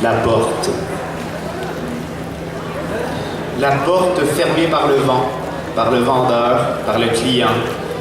La porte. La porte fermée par le vent, par le vendeur, par le client,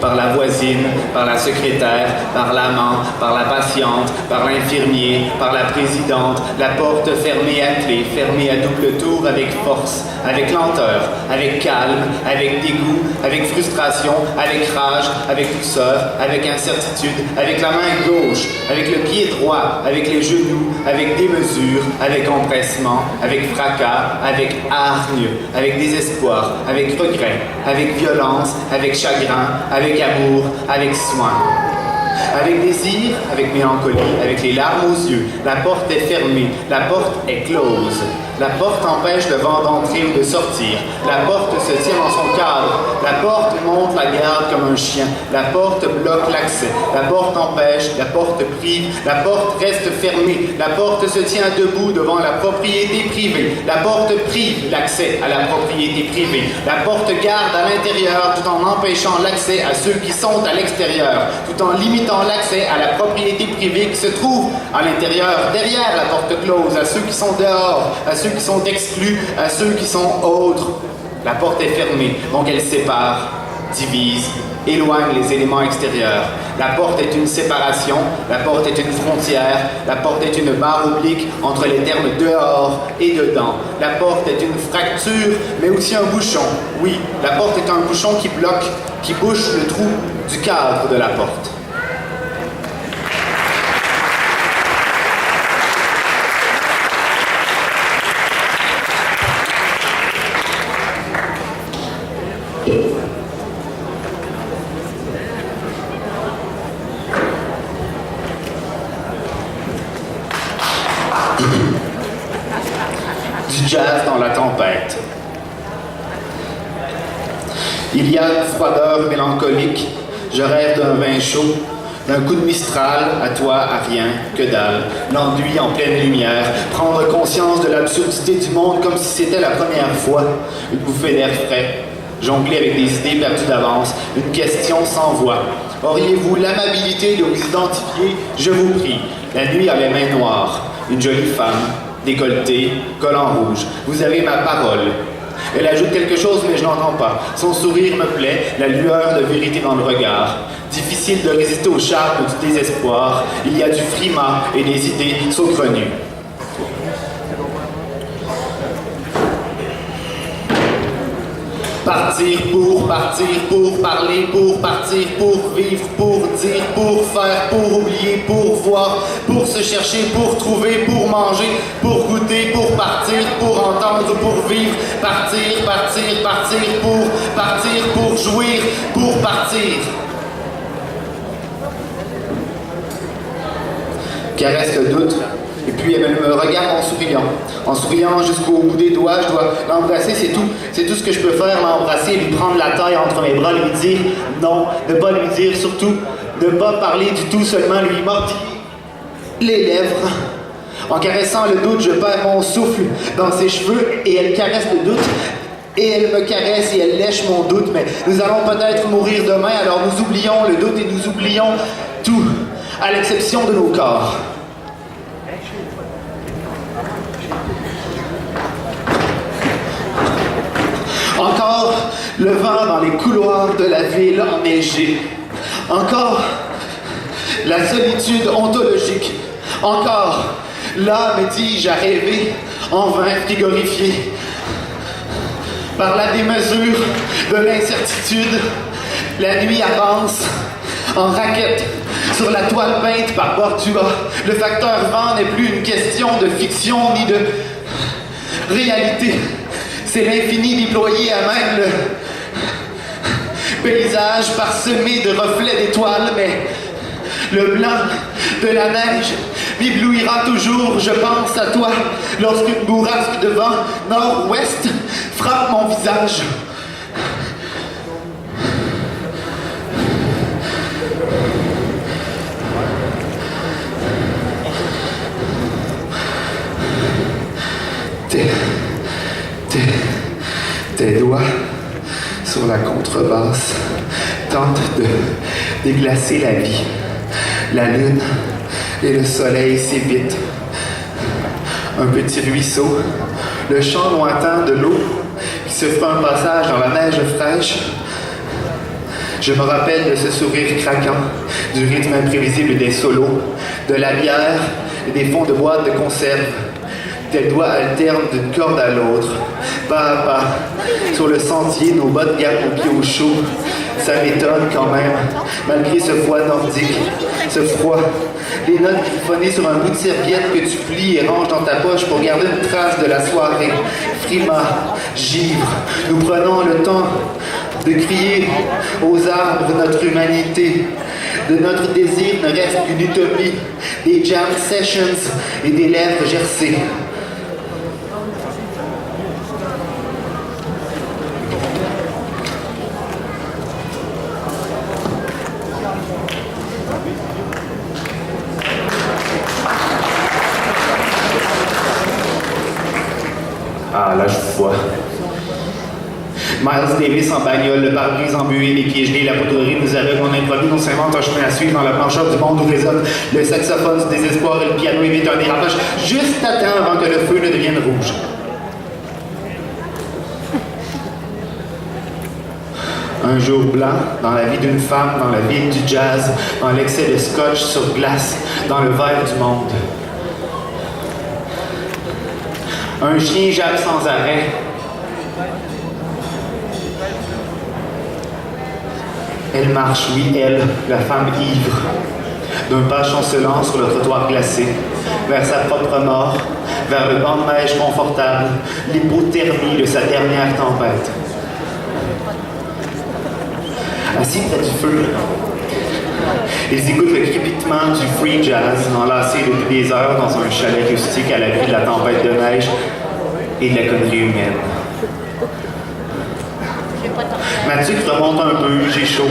par la voisine, par la secrétaire, par l'amant, par la patiente, par l'infirmier, par la présidente, la porte fermée à clé, fermée à double tour avec force, avec lenteur, avec calme, avec dégoût, avec frustration, avec rage, avec douceur, avec incertitude, avec la main gauche, avec le pied droit, avec les genoux, avec démesure, avec empressement, avec fracas, avec hargne, avec désespoir, avec regret, avec violence, avec chagrin, avec amour, avec soin. Avec désir, avec mélancolie, avec les larmes aux yeux. La porte est fermée, la porte est close. La porte empêche le vent d'entrer ou de sortir. La porte se tient dans son cadre. La porte monte la garde comme un chien. La porte bloque l'accès. La porte empêche, la porte prive. La porte reste fermée. La porte se tient debout devant la propriété privée. La porte prive l'accès à la propriété privée. La porte garde à l'intérieur tout en empêchant l'accès à ceux qui sont à l'extérieur, tout en limitant l'accès à la propriété privée qui se trouve à l'intérieur, derrière la porte close, à ceux qui sont dehors, à ceux qui sont exclus, à ceux qui sont autres. La porte est fermée, donc elle sépare, divise, éloigne les éléments extérieurs. La porte est une séparation, la porte est une frontière, la porte est une barre oblique entre les termes dehors et dedans. La porte est une fracture, mais aussi un bouchon. Oui, la porte est un bouchon qui bloque, qui bouche le trou du cadre de la porte. Du jazz dans la tempête. Il y a une froideur mélancolique. Je rêve d'un vin chaud, d'un coup de Mistral, à toi, à rien, que dalle. L'ennui en pleine lumière. Prendre conscience de l'absurdité du monde comme si c'était la première fois. Une bouffée d'air frais. Jongler avec des idées perdues d'avance. Une question sans voix. Auriez-vous l'amabilité de vous identifier, je vous prie. La nuit a les mains noires. Une jolie femme, décolletée, collant rouge. Vous avez ma parole. Elle ajoute quelque chose, mais je n'entends pas. Son sourire me plaît, la lueur de vérité dans le regard. Difficile de résister au charme du désespoir. Il y a du frimas et des idées saugrenues. Partir, pour parler, pour partir, pour vivre, pour dire, pour faire, pour oublier, pour voir, pour se chercher, pour trouver, pour manger, pour goûter, pour partir, pour entendre, pour vivre, partir, pour jouir, pour partir. Caresse le doute, et puis elle me regarde en souriant jusqu'au bout des doigts. Je dois l'embrasser, c'est tout ce que je peux faire, l'embrasser, lui prendre la taille entre mes bras, lui dire non, ne pas lui dire, surtout ne pas parler du tout, seulement lui mordiller les lèvres. En caressant le doute, je perds mon souffle dans ses cheveux et elle caresse le doute. Et elle me caresse et elle lèche mon doute, mais nous allons peut-être mourir demain, alors nous oublions le doute et nous oublions tout, à l'exception de nos corps. Encore le vent dans les couloirs de la ville enneigée. Encore la solitude ontologique. Encore l'âme, dis-je, à rêver, en vain frigorifiée par la démesure de l'incertitude. La nuit avance en raquette sur la toile peinte par Bordua. Le facteur vent n'est plus une question de fiction ni de réalité. C'est l'infini déployé à même le paysage parsemé de reflets d'étoiles, mais le blanc de la neige m'éblouira toujours. Je pense à toi lorsqu'une bourrasque de vent nord-ouest frappe mon visage. Tes doigts sur la contrebasse tentent de déglacer la vie. La lune et le soleil s'évitent un petit ruisseau, le chant lointain de l'eau qui se fait un passage dans la neige fraîche. Je me rappelle de ce sourire craquant, du rythme imprévisible des solos, de la bière et des fonds de boîte de conserve. Tes doigts alternent d'une corde à l'autre, pas à pas, sur le sentier, nos bottes gardent nos pieds au chaud. Ça m'étonne quand même, malgré ce froid nordique, ce froid. Les notes griffonnées sur un bout de serviette que tu plies et ranges dans ta poche pour garder une trace de la soirée. Frima, givre, nous prenons le temps de crier aux arbres notre humanité. De notre désir ne reste qu'une utopie, des jam sessions et des lèvres gercées. Ah, là, je vous vois. Miles Davis en bagnole, le pare-brise embué, les pieds gelés, la poudrerie nous aveugle, on improvise, on s'invente un chemin à suivre dans la plancheur du monde où résonne le saxophone du désespoir et le piano évite un dérapage, juste à temps avant que le feu ne devienne rouge. Un jour blanc, dans la vie d'une femme, dans la ville du jazz, dans l'excès de scotch sur glace, dans le verre du monde. Un chien jappe sans arrêt. Elle marche, oui, elle, la femme ivre, d'un pas chancelant sur le trottoir glacé, vers sa propre mort, vers le banc de neige confortable, l'hypothermie de sa dernière tempête. Assis près du feu, ils écoutent le crépitement du free jazz, enlacés depuis des heures dans un chalet rustique à l'abri de la tempête de neige et de la connerie humaine. Ma tuque remonte un peu, j'ai chaud.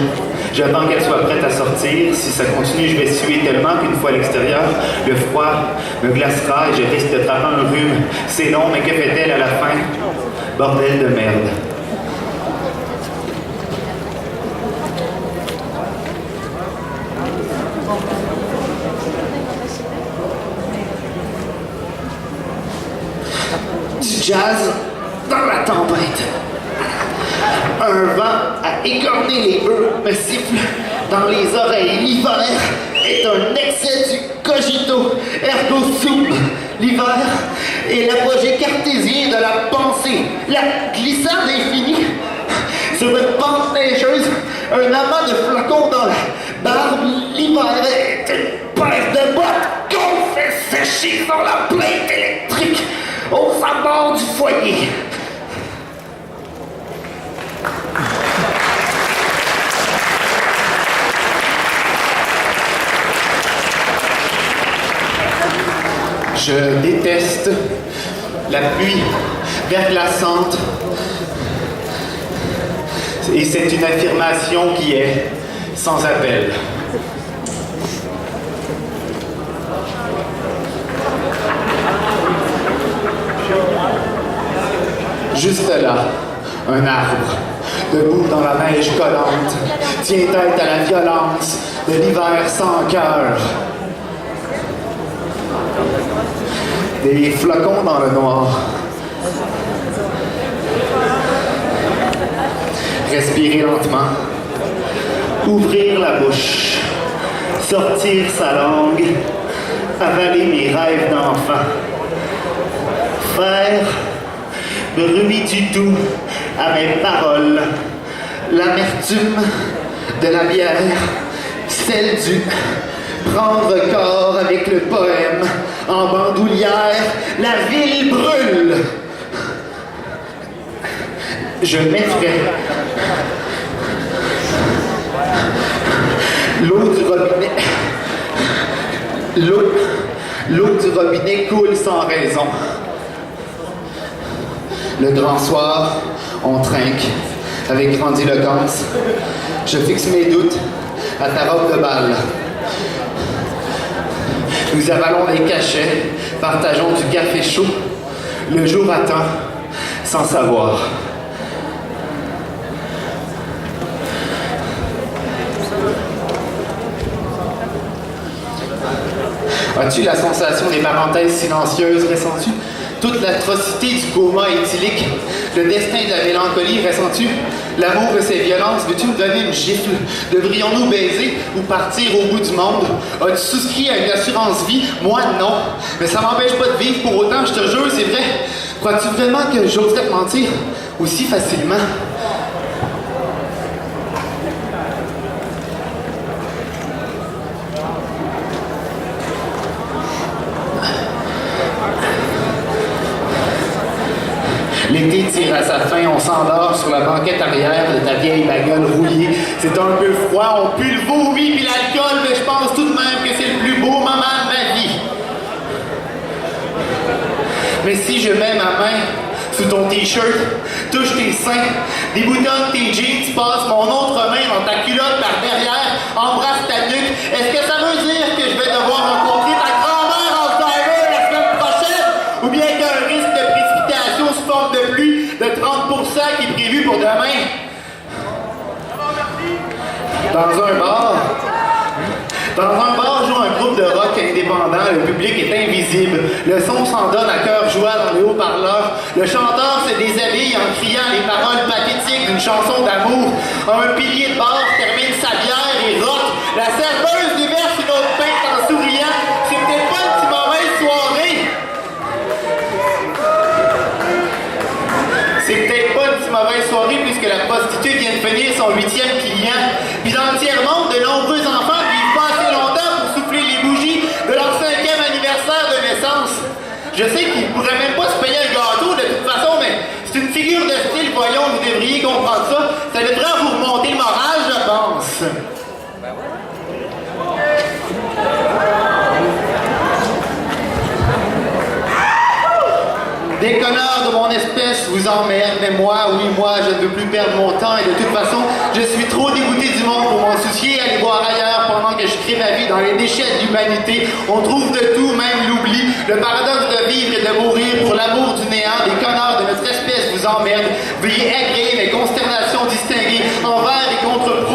J'attends qu'elle soit prête à sortir. Si ça continue, je vais suer tellement qu'une fois à l'extérieur, le froid me glacera et je risque de taper un rhume. C'est long, mais que fait-elle à la fin? Bordel de merde. Du jazz dans la tempête. Un vent à écorner les bœufs me siffle dans les oreilles. L'hiver est un excès du cogito, ergo sum. L'hiver est l'apogée cartésien de la pensée, la glissade infinie. Sur une pente neigeuse, un amas de flocons dans la barbe. L'hiver est une paire de bottes qu'on fait sécher sur la plainte électrique au sabord du foyer. Je déteste la pluie verglaçante. Et c'est une affirmation qui est sans appel. Juste là, un arbre, debout dans la neige collante, tient tête à la violence de l'hiver sans cœur. Des flocons dans le noir. Respirer lentement. Ouvrir la bouche. Sortir sa langue. Avaler mes rêves d'enfant. Faire bruit du doux à mes paroles. L'amertume de la bière. Celle du prendre corps avec le poème. En bandoulière, la ville brûle. Je m'effraie. L'eau du robinet coule sans raison. Le grand soir, on trinque avec grandiloquence. Je fixe mes doutes à ta robe de bal. Nous avalons les cachets, partageons du café chaud. Le jour attend, sans savoir. As-tu la sensation des parenthèses silencieuses? Ressens-tu toute l'atrocité du coma éthylique? Le destin de la mélancolie? Ressens-tu l'amour de ses violences? Veux-tu me donner une gifle? Devrions-nous baiser ou partir au bout du monde? As-tu souscrit à une assurance vie? Moi, non. Mais ça m'empêche pas de vivre pour autant, je te jure, c'est vrai. Crois-tu vraiment que j'oserais te mentir aussi facilement? L'été tire à sa fin, on s'endort sur la banquette arrière de ta vieille bagnole rouillée. C'est un peu froid, on pue le vomi puis l'alcool, mais je pense tout de même que c'est le plus beau moment de ma vie. Mais si je mets ma main sous ton t-shirt, touche tes seins, déboutonne tes jeans, passes mon autre main dans ta culotte par derrière, embrasse ta nuque, est-ce que ça veut dire que je vais devoir rencontrer ta grand-mère Alzheimer la semaine prochaine? Ou bien qu'un risque de précipitation sous forme de pluie de 30% qui est prévu pour demain? Dans un bar joue un groupe de rock indépendant, le public est invisible. Le son s'en donne à cœur joie dans les haut-parleurs. Le chanteur se déshabille en criant les paroles pathétiques d'une chanson d'amour. Un pilier de bar termine sa bière et rock. La serveuse déverse une autre pinte en souriant. C'est peut-être pas une si mauvaise soirée. C'est peut-être pas une si mauvaise soirée puisque la prostituée vient de finir son 8e client. Puis dans le tiers-monde, de nombreux enfants vivent pas assez longtemps pour souffler les bougies de leur 5e anniversaire de naissance. Je sais qu'ils pourraient même pas se payer un gâteau de toute façon, mais c'est une figure de style, voyons, vous devriez comprendre ça. Ça devrait vous remonter le moral, je pense. Des connards de mon espèce vous emmerdent, mais moi, oui, moi, je ne veux plus perdre mon temps et de toute façon, je suis trop dégoûté du monde pour m'en soucier. Allez voir ailleurs pendant que je crée ma vie dans les déchets de l'humanité. On trouve de tout, même l'oubli. Le paradoxe de vivre et de mourir pour l'amour du néant. Les connards de notre espèce vous emmerdent. Veuillez agréer mes consternations distinguées envers et contre